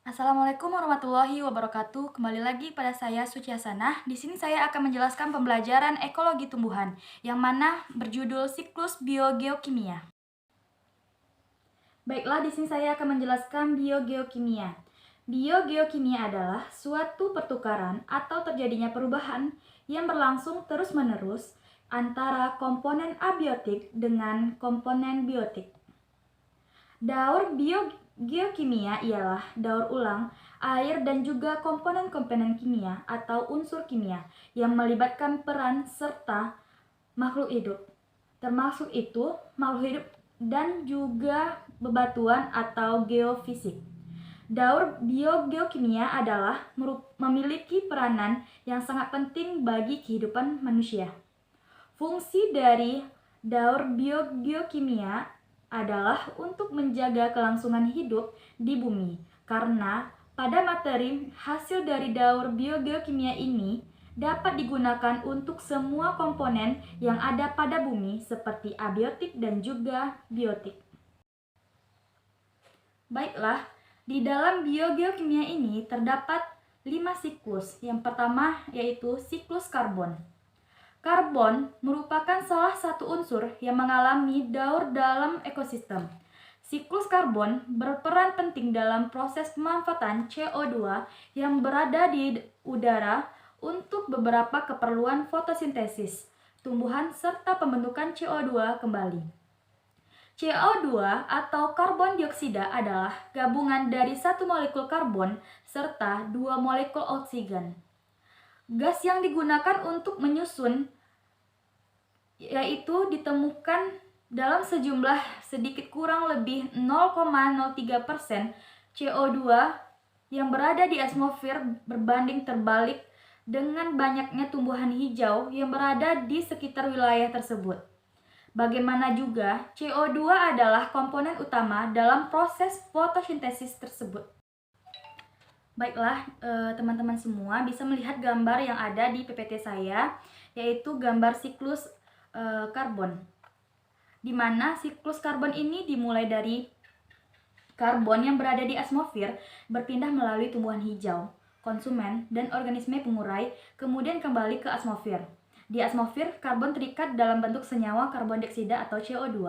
Assalamualaikum warahmatullahi wabarakatuh. Kembali lagi pada saya Suci Hasanah. Di sini saya akan menjelaskan pembelajaran ekologi tumbuhan yang mana berjudul siklus biogeokimia. Baiklah, di sini saya akan menjelaskan biogeokimia. Biogeokimia adalah suatu pertukaran atau terjadinya perubahan yang berlangsung terus-menerus antara komponen abiotik dengan komponen biotik. Daur biogeokimia ialah daur ulang air dan juga komponen-komponen kimia atau unsur kimia yang melibatkan peran serta makhluk hidup. Termasuk itu makhluk hidup dan juga bebatuan atau geofisik. Daur biogeokimia adalah memiliki peranan yang sangat penting bagi kehidupan manusia. Fungsi dari daur biogeokimia adalah untuk menjaga kelangsungan hidup di bumi, karena pada materi hasil dari daur biogeokimia ini dapat digunakan untuk semua komponen yang ada pada bumi seperti abiotik dan juga biotik. Baiklah, di dalam biogeokimia ini terdapat 5 siklus. Yang pertama yaitu siklus karbon. Karbon merupakan salah satu unsur yang mengalami daur dalam ekosistem. Siklus karbon berperan penting dalam proses pemanfaatan CO2 yang berada di udara untuk beberapa keperluan fotosintesis tumbuhan serta pembentukan CO2 kembali. CO2 atau karbon dioksida adalah gabungan dari satu molekul karbon serta dua molekul oksigen. Gas yang digunakan untuk menyusun yaitu ditemukan dalam sejumlah sedikit kurang lebih 0,03% CO2 yang berada di atmosfer berbanding terbalik dengan banyaknya tumbuhan hijau yang berada di sekitar wilayah tersebut. Bagaimana juga, CO2 adalah komponen utama dalam proses fotosintesis tersebut. Baiklah, teman-teman semua bisa melihat gambar yang ada di PPT saya, yaitu gambar siklus karbon. Di mana siklus karbon ini dimulai dari karbon yang berada di atmosfer berpindah melalui tumbuhan hijau, konsumen, dan organisme pengurai, kemudian kembali ke atmosfer. Di atmosfer, karbon terikat dalam bentuk senyawa karbon dioksida atau CO2.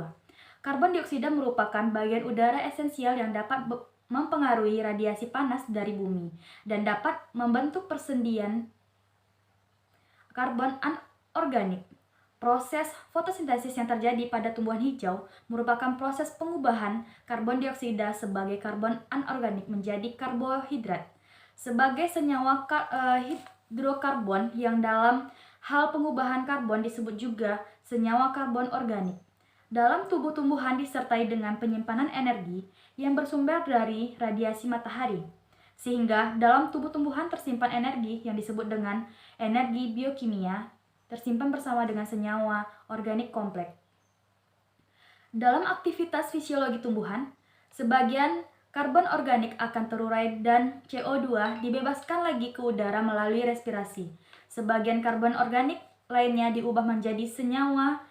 Karbon dioksida merupakan bagian udara esensial yang dapat mempengaruhi radiasi panas dari bumi dan dapat membentuk persendian karbon anorganik. Proses fotosintesis yang terjadi pada tumbuhan hijau merupakan proses pengubahan karbon dioksida sebagai karbon anorganik menjadi karbohidrat sebagai senyawa hidrokarbon yang dalam hal pengubahan karbon disebut juga senyawa karbon organik. Dalam tubuh tumbuhan disertai dengan penyimpanan energi yang bersumber dari radiasi matahari, sehingga dalam tubuh tumbuhan tersimpan energi yang disebut dengan energi biokimia tersimpan bersama dengan senyawa organik kompleks. Dalam aktivitas fisiologi tumbuhan, sebagian karbon organik akan terurai dan CO2 dibebaskan lagi ke udara melalui respirasi. Sebagian karbon organik lainnya diubah menjadi senyawa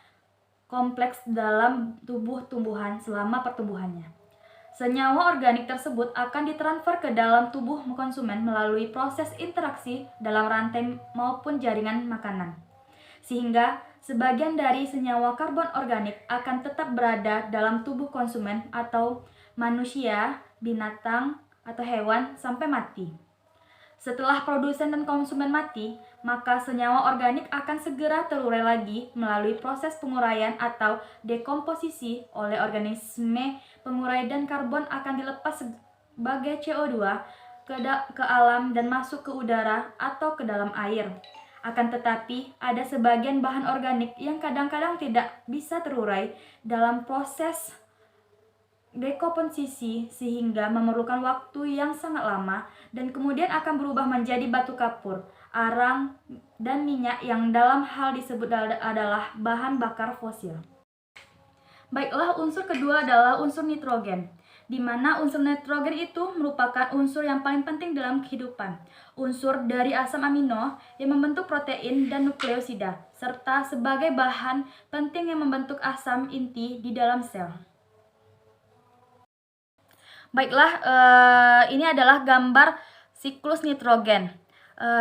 kompleks dalam tubuh tumbuhan selama pertumbuhannya. Senyawa organik tersebut akan ditransfer ke dalam tubuh konsumen melalui proses interaksi dalam rantai maupun jaringan makanan. Sehingga sebagian dari senyawa karbon organik akan tetap berada dalam tubuh konsumen atau manusia, binatang, atau hewan sampai mati. Setelah produsen dan konsumen mati, maka senyawa organik akan segera terurai lagi melalui proses penguraian atau dekomposisi oleh organisme pengurai dan karbon akan dilepas sebagai CO2 ke alam dan masuk ke udara atau ke dalam air. Akan tetapi, ada sebagian bahan organik yang kadang-kadang tidak bisa terurai dalam proses dekomposisi sehingga memerlukan waktu yang sangat lama dan kemudian akan berubah menjadi batu kapur, arang, dan minyak yang dalam hal disebut adalah bahan bakar fosil. Baiklah, unsur kedua adalah unsur nitrogen, di mana unsur nitrogen itu merupakan unsur yang paling penting dalam kehidupan. Unsur dari asam amino yang membentuk protein dan nukleosida, serta sebagai bahan penting yang membentuk asam inti di dalam sel. Baiklah, ini adalah gambar siklus nitrogen,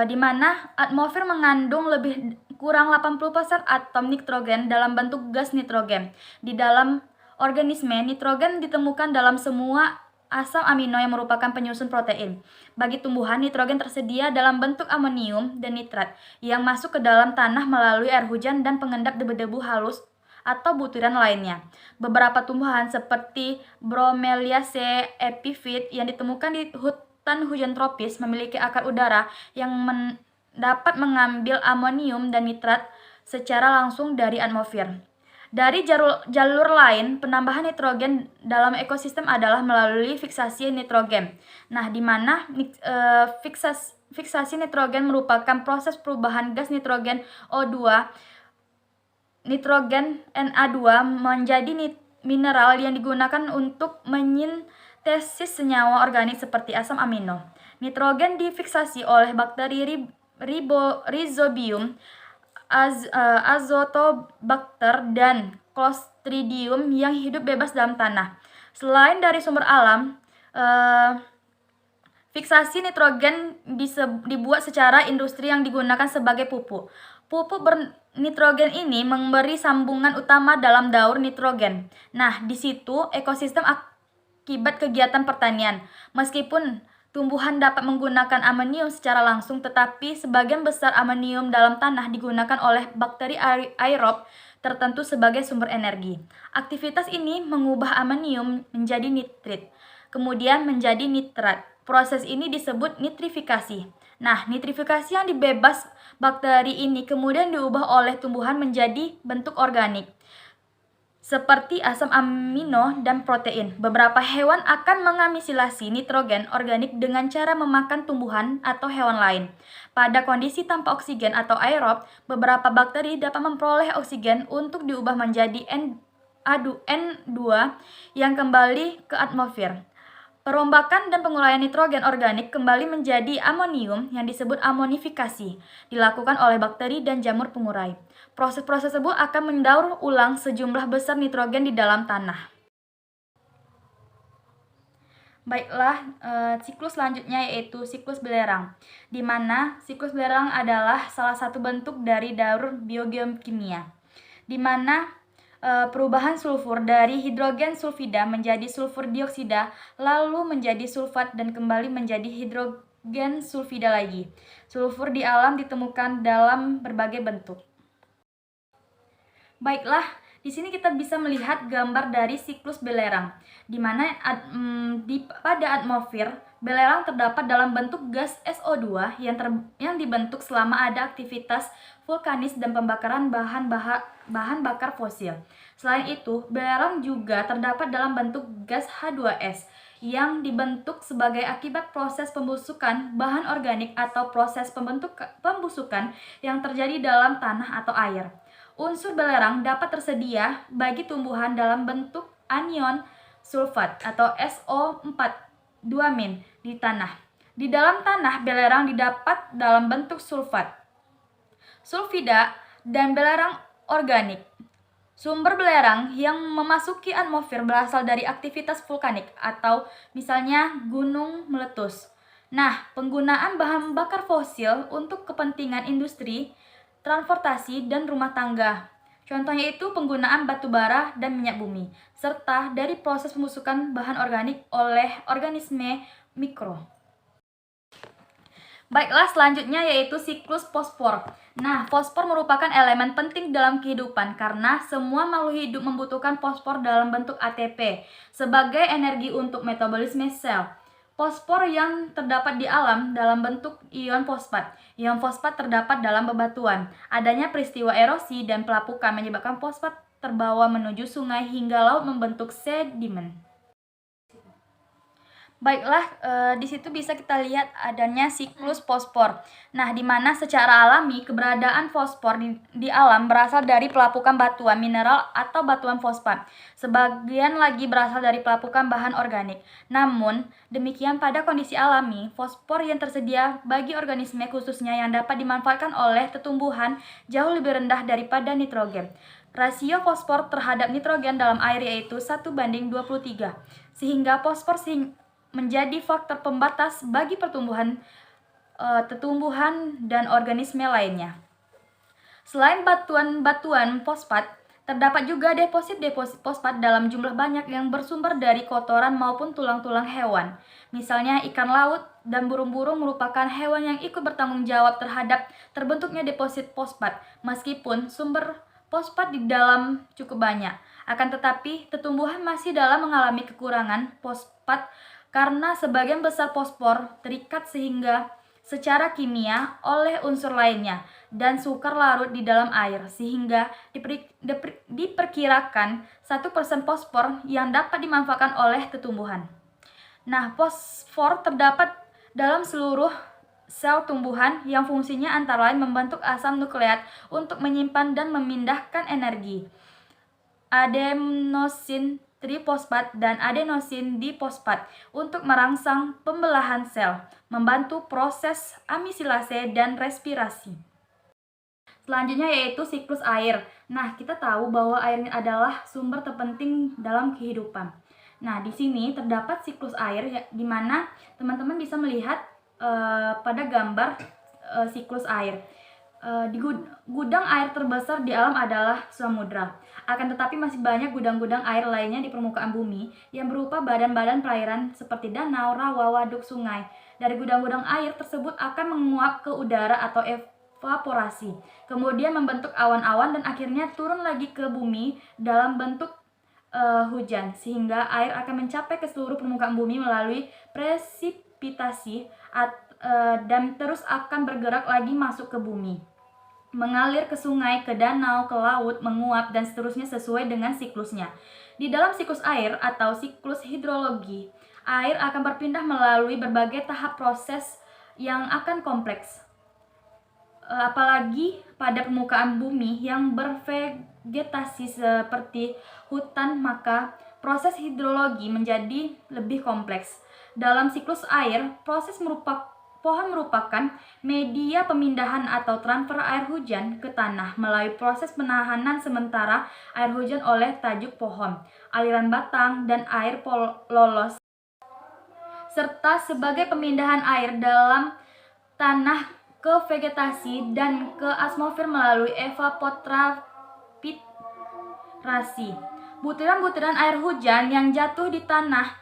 di mana atmosfer mengandung lebih kurang 80% atom nitrogen dalam bentuk gas nitrogen. Di dalam organisme, nitrogen ditemukan dalam semua asam amino yang merupakan penyusun protein. Bagi tumbuhan, nitrogen tersedia dalam bentuk amonium dan nitrat yang masuk ke dalam tanah melalui air hujan dan pengendap debu-debu halus atau butiran lainnya. Beberapa tumbuhan seperti Bromeliaceae epiphyte yang ditemukan di hutan hujan tropis memiliki akar udara yang dapat mengambil amonium dan nitrat secara langsung dari atmosfer. Dari jalur lain, penambahan nitrogen dalam ekosistem adalah melalui fiksasi nitrogen. Nah, di mana fiksasi nitrogen merupakan proses perubahan gas nitrogen O2 nitrogen Na2 menjadi mineral yang digunakan untuk menyintesis senyawa organik seperti asam amino. Nitrogen difiksasi oleh bakteri Rhizobium, Azotobacter, dan Clostridium yang hidup bebas dalam tanah. Selain dari sumber alam, fiksasi nitrogen dibuat secara industri yang digunakan sebagai pupuk. Pupuk bernitrogen ini memberi sambungan utama dalam daur nitrogen. Nah, di situ ekosistem akibat kegiatan pertanian. Meskipun tumbuhan dapat menggunakan amonium secara langsung, tetapi sebagian besar amonium dalam tanah digunakan oleh bakteri aerob tertentu sebagai sumber energi. Aktivitas ini mengubah amonium menjadi nitrit, kemudian menjadi nitrat. Proses ini disebut nitrifikasi. Nah, nitrifikasi yang dibebas bakteri ini kemudian diubah oleh tumbuhan menjadi bentuk organik, seperti asam amino dan protein. Beberapa hewan akan mengamisilasi nitrogen organik dengan cara memakan tumbuhan atau hewan lain. Pada kondisi tanpa oksigen atau aerob, beberapa bakteri dapat memperoleh oksigen untuk diubah menjadi N2 yang kembali ke atmosfer. Perombakan dan penguraian nitrogen organik kembali menjadi amonium yang disebut amonifikasi, dilakukan oleh bakteri dan jamur pengurai. Proses-proses tersebut akan mendaur ulang sejumlah besar nitrogen di dalam tanah. Baiklah, siklus selanjutnya yaitu siklus belerang, di mana siklus belerang adalah salah satu bentuk dari daur biogeokimia, di mana perubahan sulfur dari hidrogen sulfida menjadi sulfur dioksida, lalu menjadi sulfat dan kembali menjadi hidrogen sulfida lagi. Sulfur di alam ditemukan dalam berbagai bentuk. Baiklah, di sini kita bisa melihat gambar dari siklus belerang, di mana pada atmosfer belerang terdapat dalam bentuk gas SO2 yang dibentuk selama ada aktivitas vulkanis dan pembakaran bahan bakar fosil. Selain itu, belerang juga terdapat dalam bentuk gas H2S yang dibentuk sebagai akibat proses pembusukan bahan organik atau proses pembusukan yang terjadi dalam tanah atau air. Unsur belerang dapat tersedia bagi tumbuhan dalam bentuk anion sulfat atau SO4 di tanah. Di dalam tanah, belerang didapat dalam bentuk sulfat, sulfida, dan belerang organik. Sumber belerang yang memasuki atmosfer berasal dari aktivitas vulkanik atau misalnya gunung meletus. Nah, penggunaan bahan bakar fosil untuk kepentingan industri, transportasi, dan rumah tangga. Contohnya itu penggunaan batu bara dan minyak bumi, serta dari proses pembusukan bahan organik oleh organisme mikro. Baiklah, selanjutnya yaitu siklus fosfor. Nah, fosfor merupakan elemen penting dalam kehidupan karena semua makhluk hidup membutuhkan fosfor dalam bentuk ATP sebagai energi untuk metabolisme sel. Fosfor yang terdapat di alam dalam bentuk ion fosfat. Ion fosfat terdapat dalam bebatuan. Adanya peristiwa erosi dan pelapukan menyebabkan fosfat terbawa menuju sungai hingga laut membentuk sedimen. Baiklah, di situ bisa kita lihat adanya siklus fosfor. Nah, di mana secara alami keberadaan fosfor di alam berasal dari pelapukan batuan mineral atau batuan fosfat. Sebagian lagi berasal dari pelapukan bahan organik. Namun, demikian pada kondisi alami, fosfor yang tersedia bagi organisme khususnya yang dapat dimanfaatkan oleh tumbuhan jauh lebih rendah daripada nitrogen. Rasio fosfor terhadap nitrogen dalam air yaitu 1:23. sehingga fosfor menjadi faktor pembatas bagi pertumbuhan dan organisme lainnya. Selain batuan-batuan fosfat, terdapat juga deposit-deposit fosfat dalam jumlah banyak yang bersumber dari kotoran maupun tulang-tulang hewan. Misalnya ikan laut dan burung-burung merupakan hewan yang ikut bertanggung jawab terhadap terbentuknya deposit fosfat, meskipun sumber fosfat di dalam cukup banyak. Akan tetapi, tumbuhan masih dalam mengalami kekurangan fosfat karena sebagian besar fosfor terikat sehingga secara kimia oleh unsur lainnya dan sukar larut di dalam air, sehingga diperkirakan 1% fosfor yang dapat dimanfaatkan oleh tumbuhan. Nah, fosfor terdapat dalam seluruh sel tumbuhan yang fungsinya antara lain membentuk asam nukleat untuk menyimpan dan memindahkan energi, adenosin trifosfat dan adenosin difosfat untuk merangsang pembelahan sel, membantu proses amisilase dan respirasi. Selanjutnya yaitu siklus air. Nah, kita tahu bahwa air adalah sumber terpenting dalam kehidupan. Nah, di sini terdapat siklus air di mana teman-teman bisa melihat pada gambar siklus air. Di gudang air terbesar di alam adalah samudra. Akan tetapi masih banyak gudang-gudang air lainnya di permukaan bumi yang berupa badan-badan perairan seperti danau, rawa, waduk, sungai. Dari gudang-gudang air tersebut akan menguap ke udara atau evaporasi, kemudian membentuk awan-awan dan akhirnya turun lagi ke bumi dalam bentuk hujan, sehingga air akan mencapai ke seluruh permukaan bumi melalui presipitasi dan terus akan bergerak lagi masuk ke bumi, mengalir ke sungai, ke danau, ke laut, menguap, dan seterusnya sesuai dengan siklusnya. Di dalam siklus air atau siklus hidrologi, air akan berpindah melalui berbagai tahap proses yang akan kompleks. Apalagi pada permukaan bumi yang bervegetasi seperti hutan, maka proses hidrologi menjadi lebih kompleks. Dalam siklus air, pohon merupakan media pemindahan atau transfer air hujan ke tanah melalui proses penahanan sementara air hujan oleh tajuk pohon, aliran batang, dan air lolos, serta sebagai pemindahan air dalam tanah ke vegetasi dan ke atmosfer melalui evapotranspirasi. Butiran-butiran air hujan yang jatuh di tanah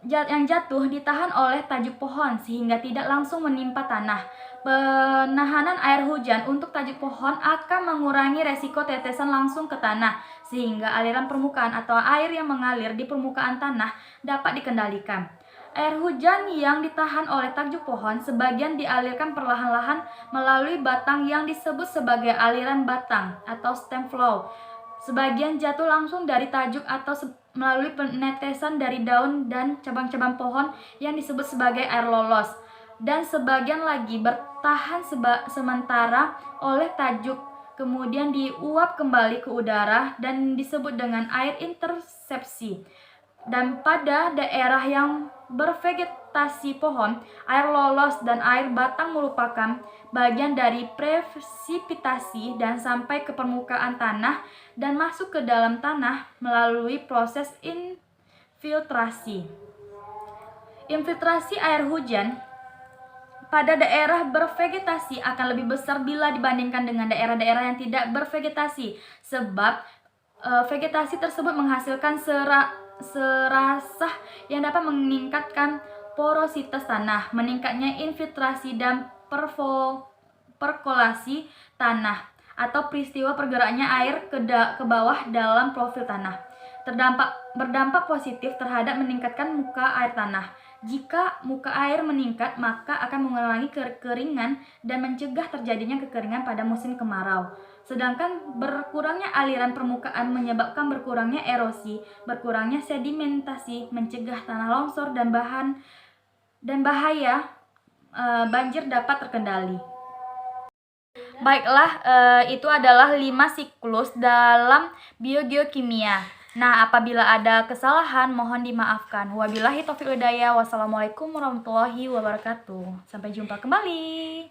ditahan oleh tajuk pohon sehingga tidak langsung menimpa tanah. Penahanan air hujan untuk tajuk pohon akan mengurangi resiko tetesan langsung ke tanah, sehingga aliran permukaan atau air yang mengalir di permukaan tanah dapat dikendalikan. Air hujan yang ditahan oleh tajuk pohon sebagian dialirkan perlahan-lahan melalui batang yang disebut sebagai aliran batang atau stem flow. Sebagian jatuh langsung dari tajuk atau melalui penetesan dari daun dan cabang-cabang pohon yang disebut sebagai air lolos. Dan sebagian lagi bertahan sementara oleh tajuk, kemudian diuap kembali ke udara dan disebut dengan air intersepsi. Dan pada daerah yang bervegetasi pohon, air lolos dan air batang merupakan bagian dari presipitasi dan sampai ke permukaan tanah dan masuk ke dalam tanah melalui proses infiltrasi. Infiltrasi air hujan pada daerah bervegetasi akan lebih besar bila dibandingkan dengan daerah-daerah yang tidak bervegetasi, sebab vegetasi tersebut menghasilkan serasah yang dapat meningkatkan porositas tanah, meningkatnya infiltrasi dan perkolasi tanah atau peristiwa pergerakannya air ke bawah dalam profil tanah. Berdampak positif terhadap meningkatkan muka air tanah. Jika muka air meningkat, maka akan mengurangi kekeringan dan mencegah terjadinya kekeringan pada musim kemarau. Sedangkan berkurangnya aliran permukaan menyebabkan berkurangnya erosi, berkurangnya sedimentasi, mencegah tanah longsor dan bahaya banjir dapat terkendali. Baiklah, itu adalah 5 siklus dalam biogeokimia. Nah, apabila ada kesalahan mohon dimaafkan. Wabillahi taufiq wal hidayah. Wassalamualaikum warahmatullahi wabarakatuh. Sampai jumpa kembali.